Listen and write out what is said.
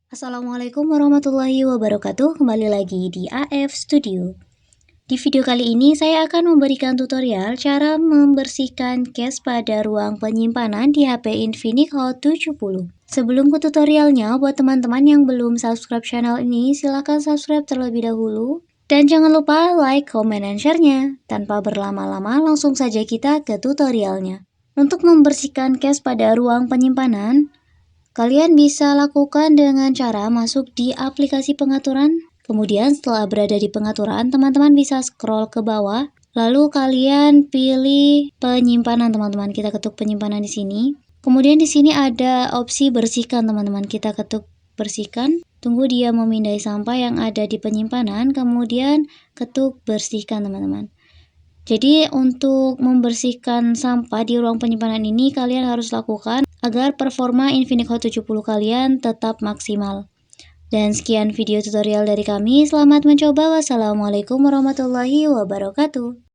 Assalamualaikum warahmatullahi wabarakatuh. Kembali lagi di AF Studio. Di video kali ini saya akan memberikan tutorial cara membersihkan cache pada ruang penyimpanan di HP Infinix Hot 70. Sebelum ke tutorialnya, buat teman-teman yang belum subscribe channel ini, silahkan subscribe terlebih dahulu. Dan jangan lupa like, comment, dan share-nya. Tanpa berlama-lama, langsung saja kita ke tutorialnya. Untuk membersihkan cache pada ruang penyimpanan, kalian bisa lakukan dengan cara masuk di aplikasi pengaturan. Kemudian setelah berada di pengaturan, teman-teman bisa scroll ke bawah. Lalu kalian pilih penyimpanan, teman-teman. Kita ketuk penyimpanan di sini. Kemudian di sini ada opsi bersihkan, teman-teman. Kita ketuk bersihkan. Tunggu dia memindai sampah yang ada di penyimpanan. Kemudian ketuk bersihkan, teman-teman. Jadi untuk membersihkan sampah di ruang penyimpanan ini kalian harus lakukan agar performa Infinix Hot 70 kalian tetap maksimal. Dan sekian video tutorial dari kami, selamat mencoba. Wassalamualaikum warahmatullahi wabarakatuh.